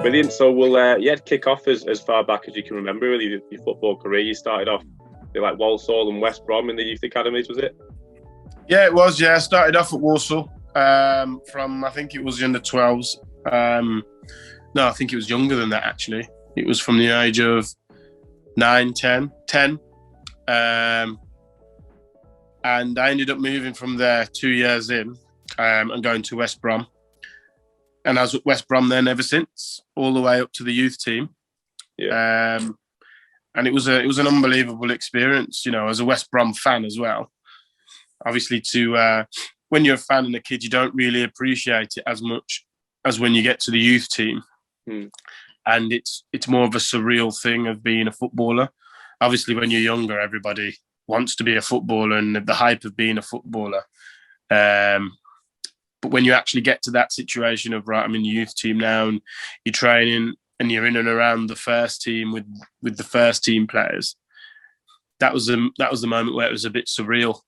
Brilliant. So we'll kick off as far back as you can remember. Really, your football career. You started off like Walsall and West Brom in the youth academies, was it? Yeah, it was. Yeah, I started off at Walsall from I think it was the under-12s. No, I think it was younger than that actually. It was from the age of 9, 10. And I ended up moving from there 2 years in and going to West Brom. And I was at West Brom then ever since, all the way up to the youth team. Yeah. And it was an unbelievable experience, you know, as a West Brom fan as well. Obviously, when you're a fan and a kid, you don't really appreciate it as much as when you get to the youth team. And it's more of a surreal thing of being a footballer. Obviously, when you're younger, everybody wants to be a footballer and the hype of being a footballer. But when you actually get to that situation of, right, I'm in the youth team now and you're training and you're in and around the first team with the first team players, that was the moment where it was a bit surreal,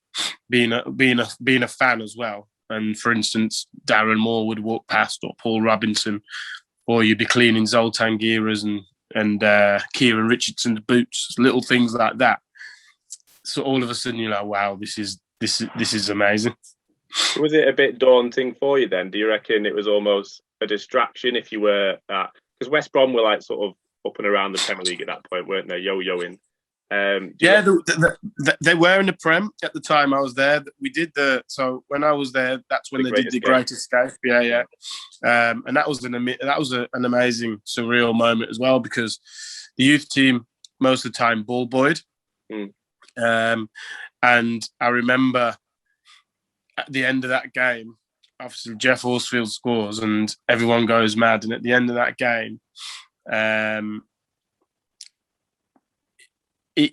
being a fan as well. And for instance, Darren Moore would walk past, or Paul Robinson, or you'd be cleaning Zoltan Gira's and Kieran Richardson's boots, little things like that. So all of a sudden you're like, wow, this is amazing. Was it a bit daunting for you then? Do you reckon it was almost a distraction if you were at, because West Brom were like sort of up and around the Premier League at that point, weren't they? Yo-yoing. Yeah, they were in the Prem at the time I was there. So when I was there, that's when they did the Great Escape. Yeah. And that was an amazing, surreal moment as well, because the youth team most of the time ball boyed. And I remember at the end of that game, obviously Jeff Horsfield scores and everyone goes mad. And at the end of that game,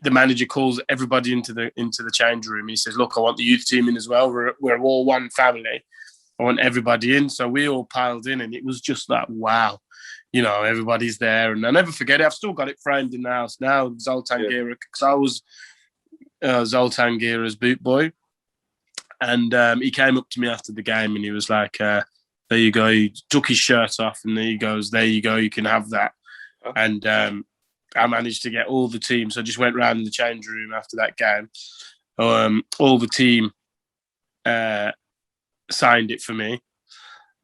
the manager calls everybody into the change room. He says, "Look, I want the youth team in as well. We're all one family. I want everybody in." So we all piled in, and it was just like, wow, you know, everybody's there. And I never forget it. I've still got it framed in the house now. Zoltan Gira, because I was Zoltan Gira's boot boy, and he came up to me after the game, and he was like, "There you go." He took his shirt off, and he goes, "There you go. You can have that." Oh. And I managed to get all the team. So I just went round in the change room after that game. All the team signed it for me.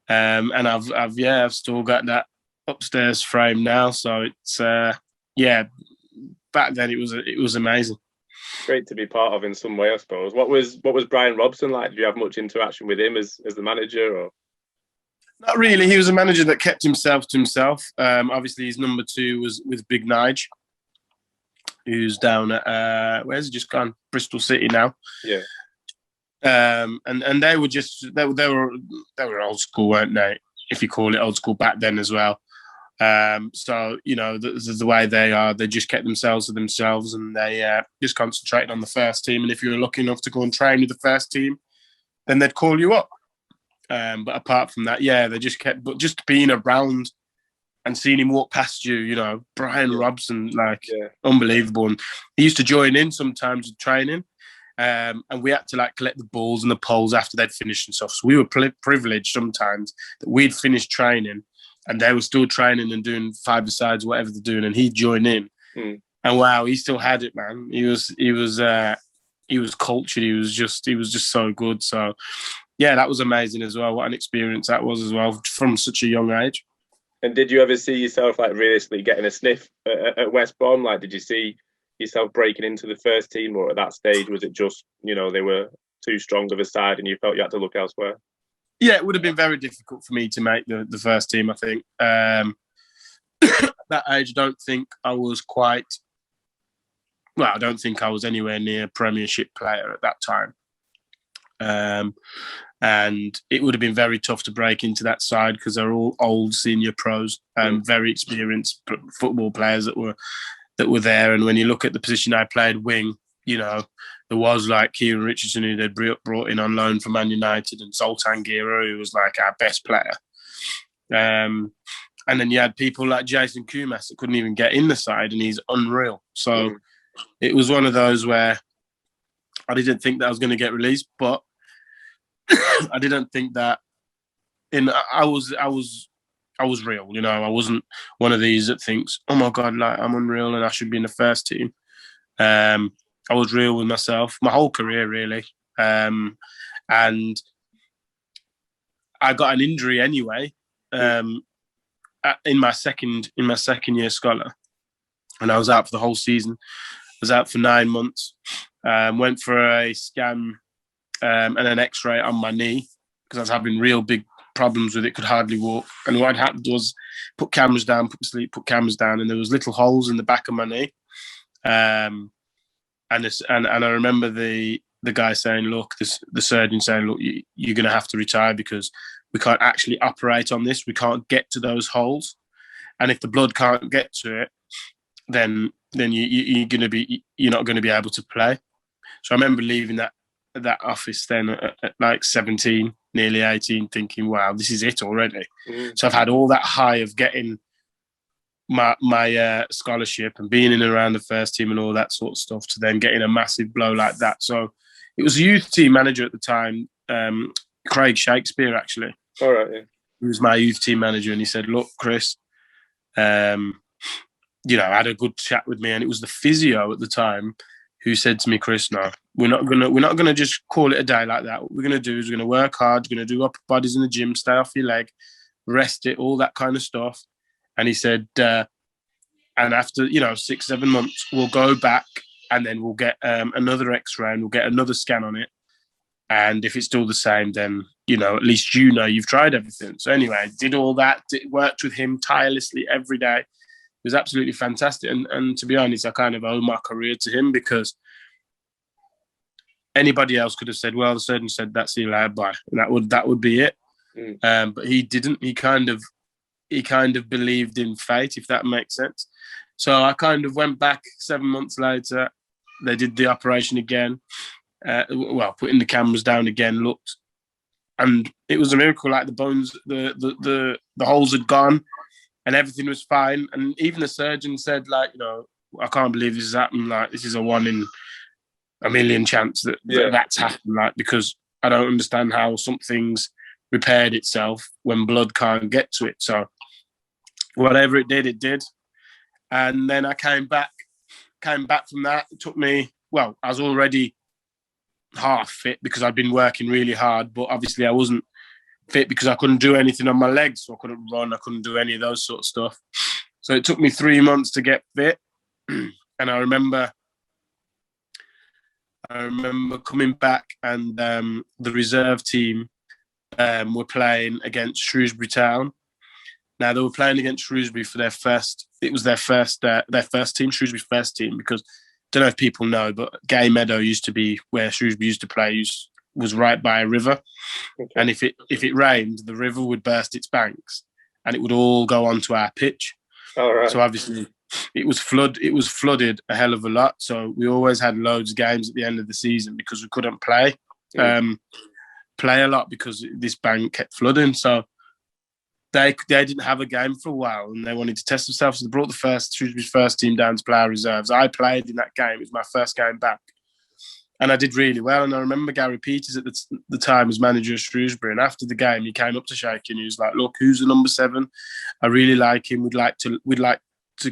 And I've still got that upstairs frame now. So it's, back then it was amazing. Great to be part of in some way, I suppose. What was Brian Robson like? Did you have much interaction with him as the manager, or? Not really. He was a manager that kept himself to himself. Obviously, his number 2 was with Big Nige, who's down at where's he just gone? Bristol City now. Yeah. And they were they were old school, weren't they? If you call it old school back then as well. So you know the way they are, they just kept themselves to themselves, and they just concentrated on the first team. And if you were lucky enough to go and train with the first team, then they'd call you up. But apart from that, yeah, they just kept. But just being around and seeing him walk past you, you know, Brian Robson, unbelievable. And he used to join in sometimes with training, and we had to like collect the balls and the poles after they'd finished and stuff. So we were privileged sometimes that we'd finished training and they were still training and doing 5-a-sides, whatever they're doing, and he'd join in. And wow, he still had it, man. He was cultured. He was just so good. So. Yeah, that was amazing as well. What an experience that was as well from such a young age. And did you ever see yourself like realistically getting a sniff at West Brom? Like, did you see yourself breaking into the first team, or at that stage was it just, you know, they were too strong of a side and you felt you had to look elsewhere? Yeah, it would have been very difficult for me to make the first team, I think. At that age, I don't think I was I don't think I was anywhere near a Premiership player at that time. And it would have been very tough to break into that side because they're all old senior pros and very experienced football players that were there. And when you look at the position I played, wing, you know, there was like Kieran Richardson, who they'd brought in on loan from Man United, and Zoltan Gira, who was like our best player. And then you had people like Jason Kumas that couldn't even get in the side, and he's unreal. So it was one of those where I didn't think that I was going to get released, but I didn't think that. I was I was real. You know, I wasn't one of these that thinks, "Oh my God, like I'm unreal and I should be in the first team." I was real with myself my whole career, really, and I got an injury anyway in my second year scholar, and I was out for the whole season. I was out for 9 months. Went for a scan and an X-ray on my knee because I was having real big problems with it. Could hardly walk, and what happened was put cameras down, put sleep, put cameras down, and there was little holes in the back of my knee. And I remember the guy saying, "Look," the surgeon saying, "Look, you're going to have to retire because we can't actually operate on this. We can't get to those holes, and if the blood can't get to it, then you're not going to be able to play." So I remember leaving that office then at like 17, nearly 18, thinking, "Wow, this is it already." So I've had all that high of getting my scholarship and being in and around the first team and all that sort of stuff, to then getting a massive blow like that. So it was a youth team manager at the time, Craig Shakespeare, actually. All right, yeah. He was my youth team manager, and he said, "Look, Chris, I had a good chat with me," and it was the physio at the time who said to me, "Chris, no, we're not gonna just call it a day like that. What we're gonna do is we're gonna work hard. We're gonna do upper bodies in the gym, stay off your leg, rest it, all that kind of stuff." And he said, and after 6-7 months, we'll go back and then we'll get another X-ray and we'll get another scan on it. And if it's still the same, then at least you've tried everything. So anyway, I did all that. Worked with him tirelessly every day. It was absolutely fantastic. And to be honest, I kind of owe my career to him, because anybody else could have said, "Well, the surgeon said that's you, lad, bye," and that would be it. But he didn't. He kind of believed in fate, if that makes sense. So I kind of went back 7 months later. They did the operation again. Putting the cameras down again, looked, and it was a miracle. Like the bones, the holes had gone, and everything was fine. And even the surgeon said, like, "I can't believe this has happened. Like, this is a 1 in a million chance that's happened. Like, because I don't understand how something's repaired itself when blood can't get to it." So whatever it did, it did. And then I came back from that. It took me, I was already half fit because I'd been working really hard, but obviously I wasn't fit because I couldn't do anything on my legs. So I couldn't run, I couldn't do any of those sort of stuff. So it took me 3 months to get fit. And I remember coming back, and the reserve team were playing against Shrewsbury Town. Now, they were playing against Shrewsbury for their first team, Shrewsbury's first team, because I don't know if people know, but Gay Meadow used to be where Shrewsbury used to play, was right by a river. Okay. And if it rained, the river would burst its banks and it would all go onto our pitch. All right. So obviously it was flooded a hell of a lot. So we always had loads of games at the end of the season because we couldn't play a lot because this bank kept flooding. So they didn't have a game for a while, and they wanted to test themselves. So they brought Shrewsbury's first team down to play our reserves. I played in that game. It was my first game back, and I did really well. And I remember Gary Peters at the time was manager of Shrewsbury, and after the game, he came up to Shaky and he was like, "Look, who's the number 7? I really like him. We'd like to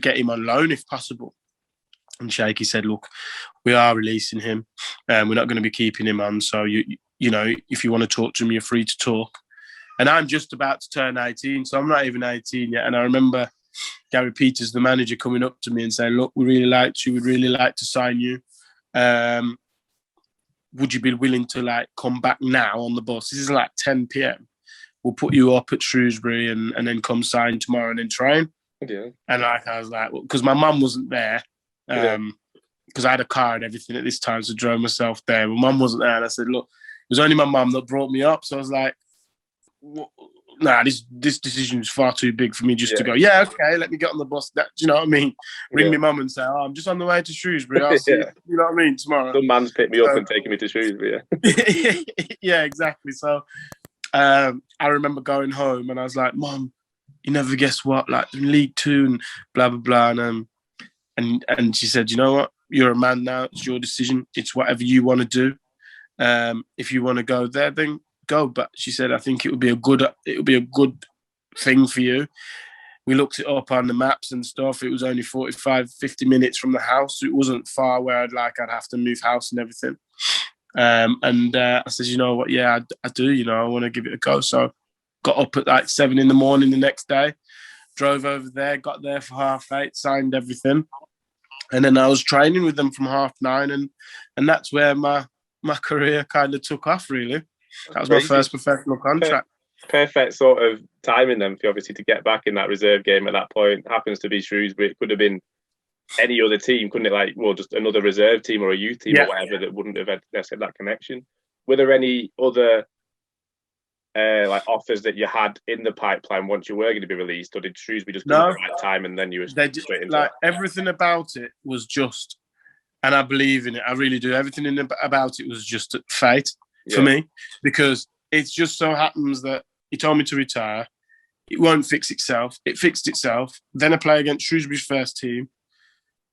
get him on loan if possible." And Shaky said, "Look, we are releasing him, and we're not going to be keeping him on. So if you want to talk to him, you're free to talk." And I'm just about to turn 18, so I'm not even 18 yet. And I remember Gary Peters, the manager, coming up to me and saying, "Look, we really liked you. We'd really like to sign you. Would you be willing to come back now on the bus? This is 10 p.m. We'll put you up at Shrewsbury and then come sign tomorrow and then train." Yeah. And I was like, because my mum wasn't there, because I had a car and everything at this time, so I drove myself there. My mum wasn't there, and I said, "Look, it was only my mum that brought me up." So I was like, "Nah, this decision is far too big for me just to go, yeah, okay, let me get on the bus." Do you know what I mean? Ring my mum and say, "Oh, I'm just on the way to Shrewsbury. I'll see you," you know what I mean, tomorrow. Some man's picked me up and taken me to Shrewsbury, yeah. Yeah, exactly. So I remember going home and I was like, "Mum, you never guess what, in League 2 and blah, blah, blah." And she said, "You know what? You're a man now. It's your decision. It's whatever you want to do. If you want to go there, then go." But she said, "I think it would be a good thing for you. We looked it up on the maps and stuff. It was only 45, 50 minutes from the house. It wasn't far where I'd have to move house and everything. I said, you know what? Yeah, I do. You know, I want to give it a go. So got up at like 7 a.m. the next day, drove over there, got there for 8:30, signed everything. And then I was training with them from 9:30. And that's where my career kind of took off, really. That was my first professional contract. Perfect sort of timing then for obviously to get back in that reserve game at that point. Happens to be Shrewsbury. It could have been any other team, couldn't it? Like, well, just another reserve team or a youth team or whatever that wouldn't have had that connection. Were there any other like offers that you had in the pipeline once you were going to be released, or did Shrewsbury just come at the right time and then you were straight into like it? Everything about it was just, and I believe in it, I really do. Everything about it was just fate for me, because it just so happens that he told me to retire. It won't fix itself. It fixed itself. Then I play against Shrewsbury's first team.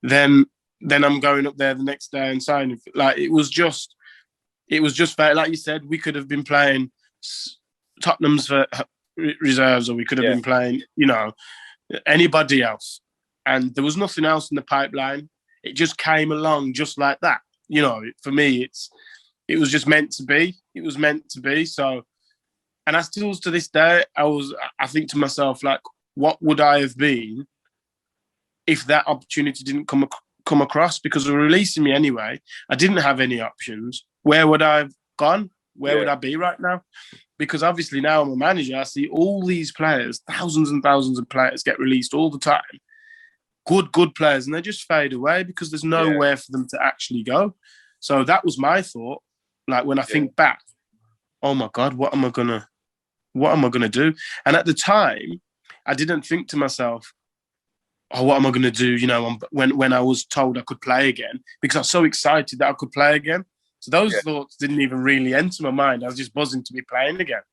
Then I'm going up there the next day and signing. Like it was just fair. Like you said, we could have been playing Tottenham's for reserves, or we could have been playing, you know, anybody else. And there was nothing else in the pipeline. It just came along just like that. You know, for me, it was just meant to be. It was meant to be. So, and I still, to this day, I think to myself, like, what would I have been if that opportunity didn't come across? Because they were releasing me anyway. I didn't have any options. Where would I have gone? Where would I be right now? Because obviously now I'm a manager, I see all these players, thousands and thousands of players get released all the time. Good players, and they just fade away because there's nowhere for them to actually go. So that was my thought. Like when I think back, oh my God, what am I gonna do? And at the time, I didn't think to myself, oh, what am I gonna do? You know, when I was told I could play again, because I was so excited that I could play again. So those thoughts didn't even really enter my mind. I was just buzzing to be playing again.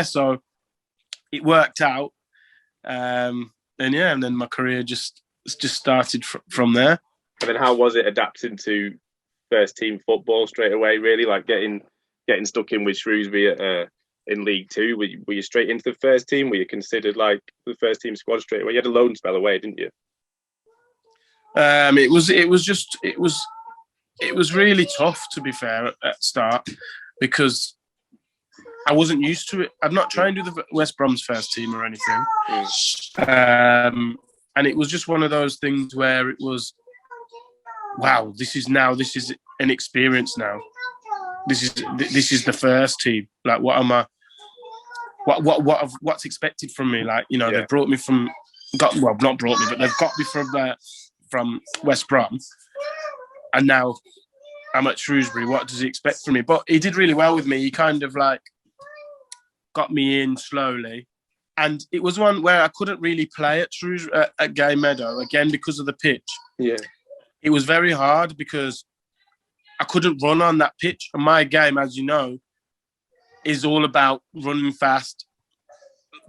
So it worked out. And then my career just started from there. And then how was it adapting to first team football straight away, really? Like getting stuck in with Shrewsbury in League Two? Were you straight into the first team? Were you considered like the first team squad straight away? You had a loan spell away, didn't you? It was really tough, to be fair, at start, because I wasn't used to it. I'd not trained with the West Brom's first team or anything. And it was just one of those things where it was, wow, this is an experience now. This is the first team. Like, what am I? What's expected from me? Like, you know, they brought me not brought me, but they've got me from West Brom. And now I'm at Shrewsbury. What does he expect from me? But he did really well with me. He kind of like got me in slowly. And it was one where I couldn't really play at Shrewsbury, at Gay Meadow, again, because of the pitch. Yeah. It was very hard because I couldn't run on that pitch. And my game, as you know, is all about running fast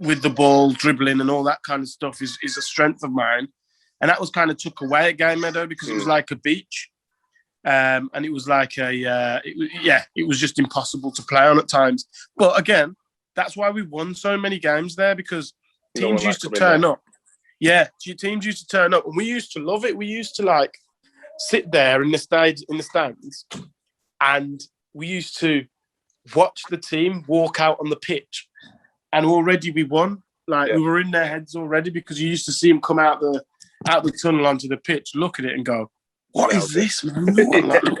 with the ball, dribbling and all that kind of stuff is a strength of mine. And that was kind of took away at Gay Meadow because it was like a beach. And it was like it was just impossible to play on at times. But again, that's why we won so many games there, because teams used to turn up. Yeah, teams used to turn up, and we used to love it. We used to like sit there in the stands, and we used to watch the team walk out on the pitch, and already we won. Like we were in their heads already, because you used to see them come out the tunnel onto the pitch, look at it, and go, "What is this, man?" Like, do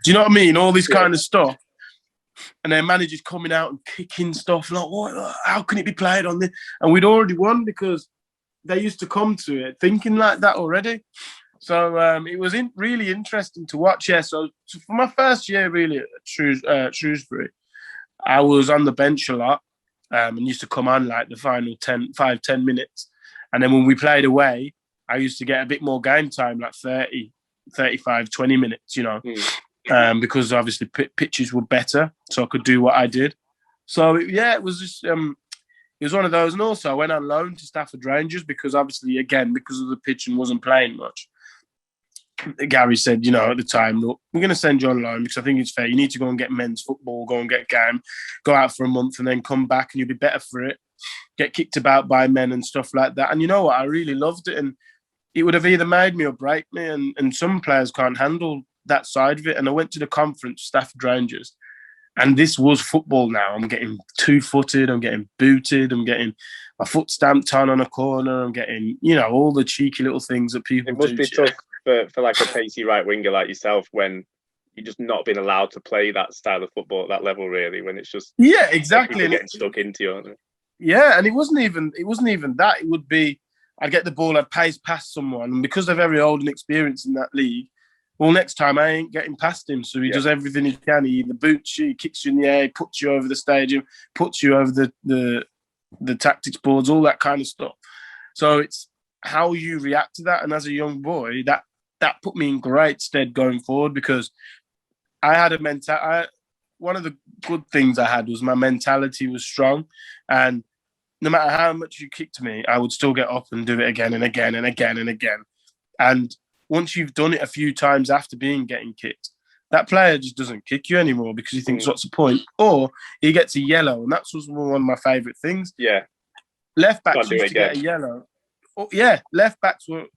you know what I mean? All this kind of stuff. And their managers coming out and kicking stuff like, "What? How can it be played on this?" And we'd already won because they used to come to it thinking like that already. So it was really interesting to watch. Yeah. So for my first year, really at Shrewsbury, I was on the bench a lot and used to come on like the final 10 minutes. And then when we played away, I used to get a bit more game time, like 30, 35, 20 minutes, you know. Because obviously pitches were better, so I could do what I did. So it was just it was one of those. And also I went on loan to Stafford Rangers because obviously, again, because of the pitch and wasn't playing much. Gary said, you know, at the time, look, we're going to send you on loan because I think it's fair. You need to go and get men's football, go and get game, go out for a month and then come back and you'll be better for it. get kicked about by men and stuff like that. And you know what? I really loved it. And it would have either made me or break me. And some players can't handle that side of it. And I went to the conference, Stafford Rangers, and this was football now. I'm getting two-footed, I'm getting booted, I'm getting my foot stamped on a corner, I'm getting, all the cheeky little things that people do. It must be tough for like a pacey right winger like yourself when you're just not being allowed to play that style of football at that level, really, when it's just exactly getting stuck into you, aren't they? Yeah, and it wasn't even that. It would be I'd get the ball, I'd pace past someone, and because they're very old and experienced in that league, well, next time I ain't getting past him. So he does everything he can. He either boots you, he kicks you in the air, puts you over the stadium, puts you over the tactics boards, all that kind of stuff. So it's how you react to that. And as a young boy, that put me in great stead going forward, because I had one of the good things I had was my mentality was strong, and no matter how much you kicked me, I would still get up and do it again and again and again and again. And once you've done it a few times after getting kicked, that player just doesn't kick you anymore because he thinks, what's the point? Or he gets a yellow, and that's was one of my favourite things. Yeah. Left backs used to get a yellow. Oh, yeah, left backs were,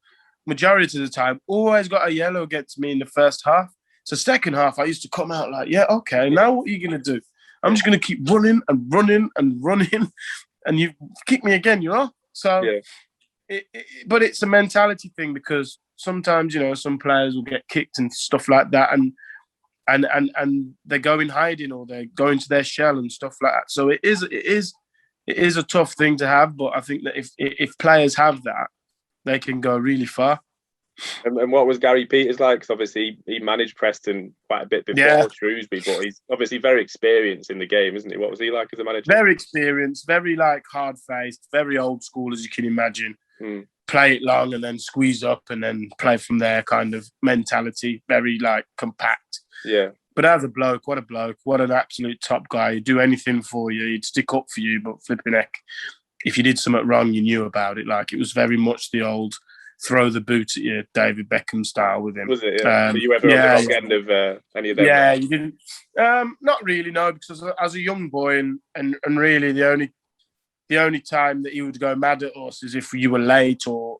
majority of the time, always got a yellow against me in the first half. So second half, I used to come out like, okay, now what are you going to do? I'm just going to keep running and running and running, and you kick me again, So, but it's a mentality thing, because sometimes, some players will get kicked and stuff like that, and they go in hiding, or they go into their shell and stuff like that. So it is a tough thing to have, but I think that if players have that, they can go really far. And what was Gary Peters like? Because obviously he managed Preston quite a bit before Shrewsbury, but he's obviously very experienced in the game, isn't he? What was he like as a manager? Very experienced, very hard-faced, very old school, as you can imagine. Play it long and then squeeze up and then play from there kind of mentality. Very compact. Yeah. But as a bloke, what an absolute top guy. He'd do anything for you. He'd stick up for you, but flipping heck, if you did something wrong, you knew about it. It was very much the old throw the boot at you, David Beckham style with him. Was it? Yeah. Were you ever on the wrong end of any of them? Yeah, you didn't. Not really, no, because as a young boy, and really the only time that he would go mad at us is if you were late, or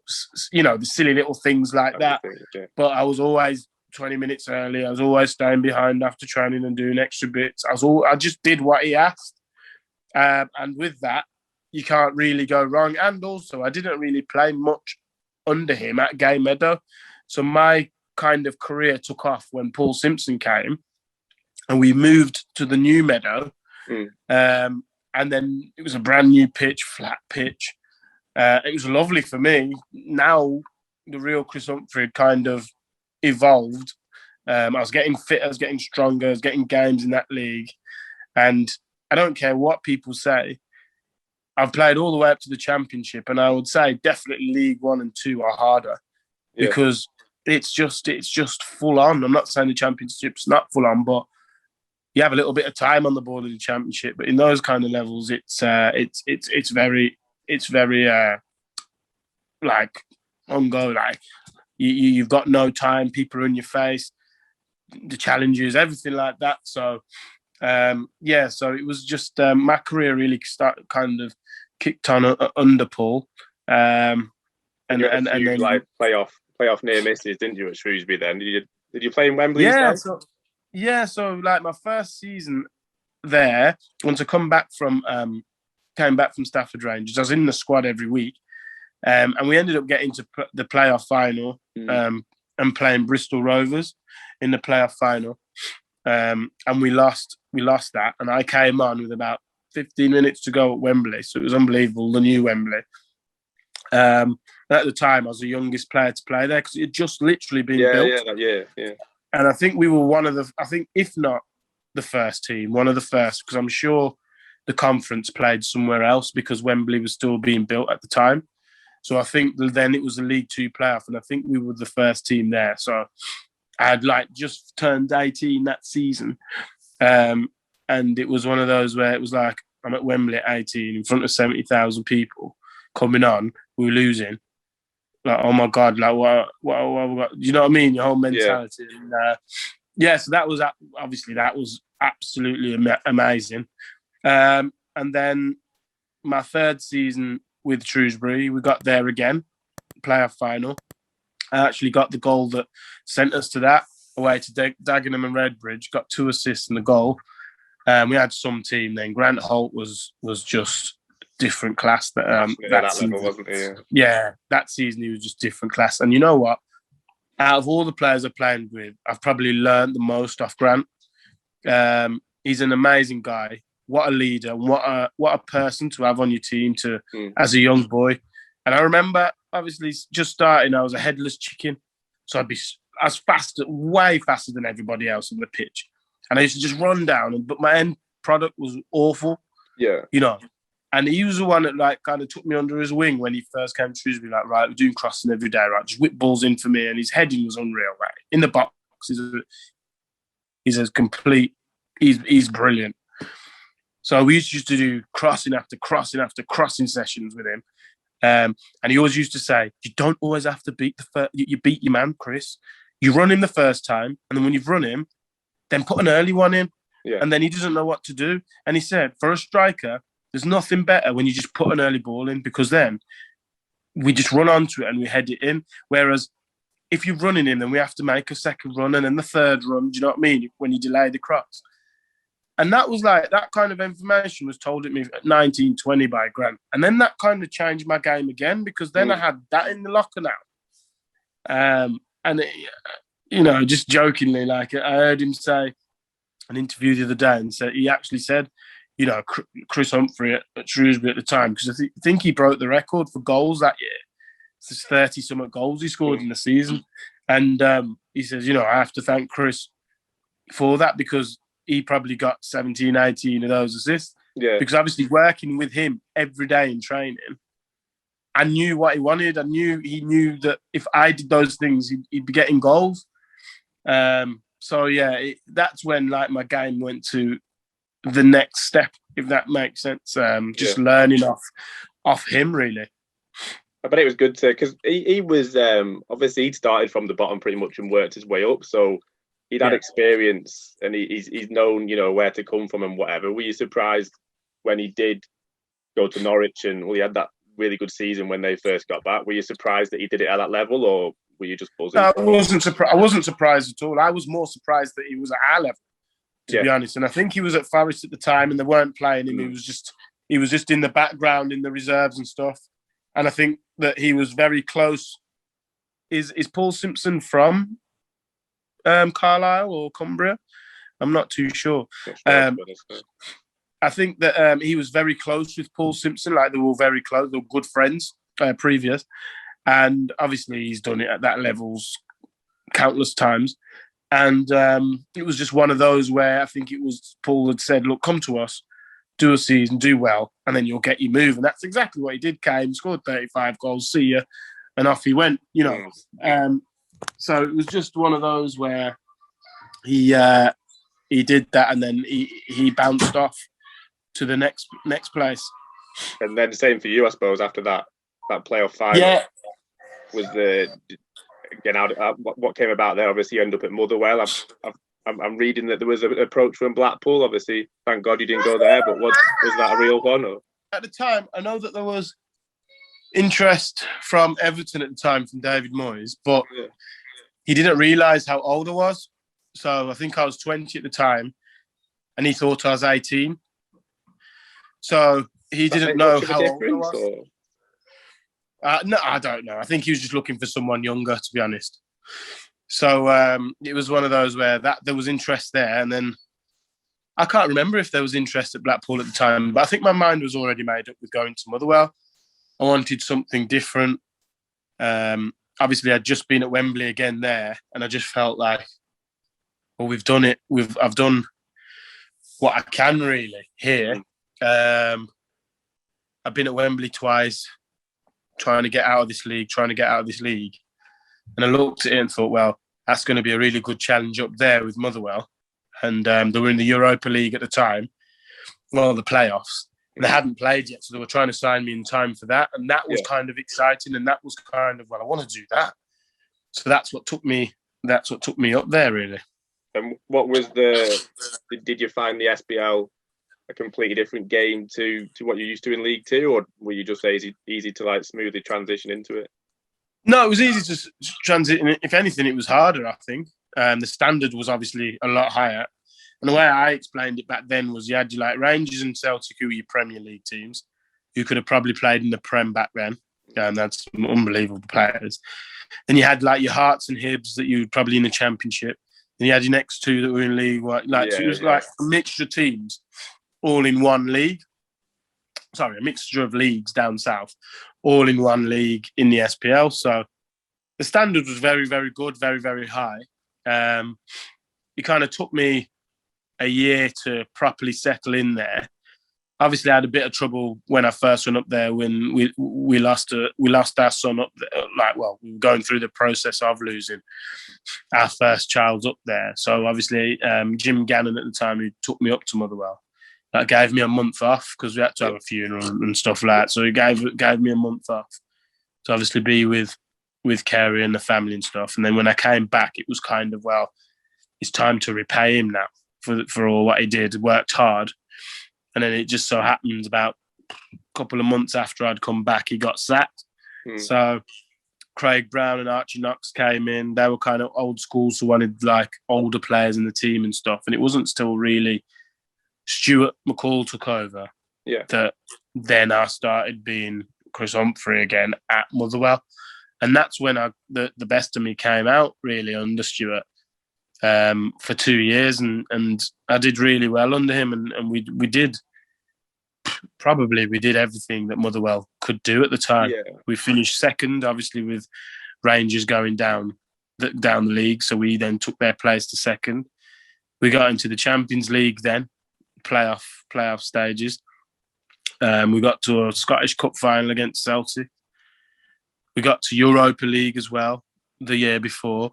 the silly little things like that. Okay. But I was always 20 minutes early. I was always staying behind after training and doing extra bits. I just did what he asked, and with that, you can't really go wrong. And also, I didn't really play much under him at Gay Meadow. So my kind of career took off when Paul Simpson came, and we moved to the new meadow. And then it was a brand new pitch, flat pitch. It was lovely for me. Now the real Chris Humphrey had kind of evolved. I was getting fit, I was getting stronger, I was getting games in that league. And I don't care what people say, I've played all the way up to the Championship, and I would say definitely League 1 and 2 are harder because it's just full on. I'm not saying the Championship's not full on, but you have a little bit of time on the board in the Championship. But in those kind of levels, it's very on go. You've got no time. People are in your face. The challenges, everything like that. So. So it was just my career really kind of kicked on under Paul, and then playoff near misses, didn't you, at Shrewsbury? Then did you play in Wembley? So my first season there, once I came back from Stafford Rangers, I was in the squad every week, and we ended up getting to the playoff final, and playing Bristol Rovers in the playoff final. And we lost that, and I came on with about 15 minutes to go at Wembley, so it was unbelievable, the new Wembley. And at the time, I was the youngest player to play there because it had just literally been built. Yeah. And I think we were if not the first team, one of the first, because I'm sure the conference played somewhere else because Wembley was still being built at the time. So I think then it was a League 2 playoff, and I think we were the first team there. So I had just turned 18 that season. And it was one of those where it was like, I'm at Wembley at 18 in front of 70,000 people coming on, we were losing. Like, oh my God, like what, you know what I mean? Your whole mentality. Yeah. And, so that was absolutely amazing. And then my third season with Shrewsbury, we got there again, playoff final. I actually got the goal that sent us to that, away to Dagenham and Redbridge, got 2 assists and the goal. We had some team then. Grant Holt was just different class. That season. Level, wasn't he? Yeah, that season he was just different class. And you know what? Out of all the players I've played with, I've probably learned the most off Grant. He's an amazing guy. What a leader! What a person to have on your team as a young boy. And I remember, obviously, just starting, I was a headless chicken, so I'd be way faster than everybody else on the pitch. And I used to just run down, but my end product was awful. Yeah, you know. And he was the one that like kind of took me under his wing when he first came to Shrewsbury. Like, right, we're doing crossing every day, right? Just whip balls in for me, and his heading was unreal, right? In the box, he's a complete. He's brilliant. So we used to do crossing after crossing after crossing sessions with him, and he always used to say, "You don't always have to beat you beat your man, Chris. You run him the first time, and then when you've run him, then put an early one in, and then he doesn't know what to do." And he said, for a striker, there's nothing better when you just put an early ball in, because then we just run onto it and we head it in. Whereas if you're running in, then we have to make a second run and then the third run. Do you know what I mean? When you delay the cross. And that was like, that kind of information was told at me at 19, 20 by Grant. And then that kind of changed my game again, because then I had that in the locker now. And, just jokingly, like I heard him say an interview the other day, and he actually said, Chris Humphrey at Shrewsbury at the time, because I think he broke the record for goals that year. It's 30-something goals he scored in the season. And he says, I have to thank Chris for that, because he probably got 17, 18 of those assists. Yeah. Because obviously working with him every day in training, I knew what he wanted. He knew that if I did those things, he'd be getting goals. That's when like my game went to the next step, if that makes sense. Learning off him, really. I bet it was good because he was obviously he'd started from the bottom pretty much and worked his way up, so he'd had experience and he's known where to come from and whatever. Were you surprised when he did go to Norwich and he had that really good season when they first got back? Were you surprised that he did it at that level, or were you just buzzing? No, I wasn't surprised at all. I was more surprised that he was at our level, to be honest. And I think he was at Forest at the time and they weren't playing him. He was just in the background in the reserves and stuff. And I think that he was very close. Is Paul Simpson from Carlisle or Cumbria? I'm not too sure. I think that he was very close with Paul Simpson. Like, they were very close. They were good friends previous. And obviously he's done it at that levels countless times. And it was just one of those where I think it was Paul had said, look, come to us, do a season, do well, and then you'll get your move. And that's exactly what he did. Came, scored 35 goals, see ya, and off he went, So it was just one of those where he did that, and then he bounced off to the next place. And then same for you, I suppose, after that playoff final. Yeah. Was what came about there? Obviously, you end up at Motherwell. I'm reading that there was an approach from Blackpool. Obviously, thank God you didn't go there. But was that a real one? Or? At the time, I know that there was interest from Everton at the time from David Moyes, but he didn't realise how old I was. So I think I was 20 at the time, and he thought I was 18. So he didn't know how old I was. No, I don't know. I think he was just looking for someone younger, to be honest. So it was one of those where there was interest there, and then I can't remember if there was interest at Blackpool at the time, but I think my mind was already made up with going to Motherwell. I wanted something different. Obviously, I'd just been at Wembley again there, and I just felt like, well, we've done it. I've done what I can really here. I've been at Wembley twice, trying to get out of this league. And I looked at it and thought, well, that's going to be a really good challenge up there with Motherwell. And they were in the Europa League at the time, the playoffs. And they hadn't played yet, so they were trying to sign me in time for that. And that was kind of exciting. And that was kind of, I want to do that. So that's what took me up there, really. And what was did you find the SBL a completely different game to what you're used to in League Two, or were you just easy to like smoothly transition into it? No, it was easy to transition. If anything, it was harder, I think. The standard was obviously a lot higher. And the way I explained it back then was you had your like Rangers and Celtic, who were your Premier League teams, who could have probably played in the Prem back then. And that's unbelievable players. Then you had like your Hearts and Hibs that you were probably in the Championship. Then you had your next two that were in League One. Like, so it was like a mixture of teams all in one league. Sorry, a mixture of leagues down south, all in one league in the SPL. So the standard was very, very good, very, very high. It kind of took me a year to properly settle in there. Obviously, I had a bit of trouble when I first went up there when we lost our son up there. We were going through the process of losing our first child up there. So obviously, Jim Gannon at the time, who took me up to Motherwell, that gave me a month off because we had to have a funeral and stuff like that. So he gave me a month off to obviously be with Kerry and the family and stuff. And then when I came back, it was kind of, well, it's time to repay him now for all what he did. Worked hard. And then it just so happens about a couple of months after I'd come back, he got sacked. So Craig Brown and Archie Knox came in. They were kind of old school, so wanted like older players in the team and stuff. And it wasn't still really Stuart McCall took over. Yeah. That then I started being Chris Humphrey again at Motherwell. And that's when the best of me came out really under Stuart. For 2 years, and I did really well under him, and we did everything that Motherwell could do at the time. Yeah. We finished second, obviously, with Rangers going down the league, so we then took their place to second. We got into the Champions League then, playoff stages. We got to a Scottish Cup final against Celtic. We got to Europa League as well the year before.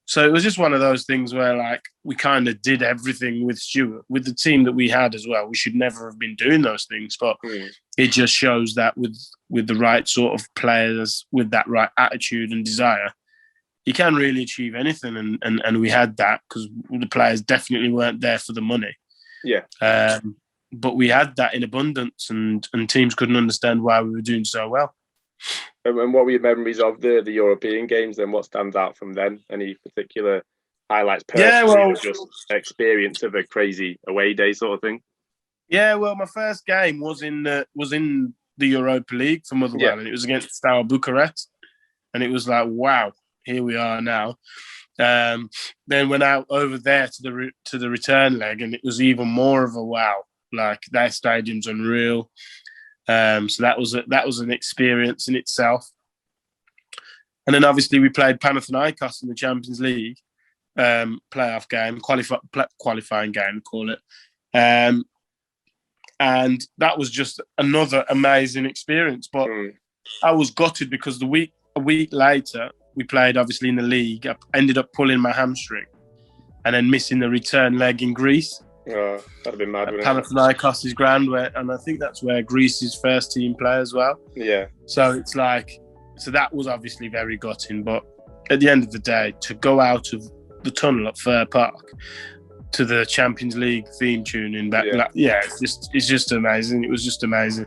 So it was just one of those things where, like, we kind of did everything with Stuart, with the team that we had as well. We should never have been doing those things, but it just shows that with the right sort of players, with that right attitude and desire, you can really achieve anything. And we had that because the players definitely weren't there for the money. Yeah. But we had that in abundance, and teams couldn't understand why we were doing so well. And what were your memories of the European games then? What stands out from then? Any particular highlights personally, or just experience of a crazy away day sort of thing? Yeah, well, my first game was in the Europa League for Motherwell, and it was against Steaua Bucharest, and it was like, wow, here we are now. Then went out over there to the return leg, and it was even more of a wow. Like, their stadium's unreal. So that was an experience in itself. And then obviously we played Panathinaikos in the Champions League playoff game, qualifying game, call it. And that was just another amazing experience. But I was gutted because a week later we played obviously in the league. I ended up pulling my hamstring and then missing the return leg in Greece. Oh, that'd have been mad. Panathinaikos' ground, and I think that's where Greece's first team play as well. Yeah. So it's like, that was obviously very gutting. But at the end of the day, to go out of the tunnel at Fir Park to the Champions League theme tune in back, it's just amazing. It was just amazing.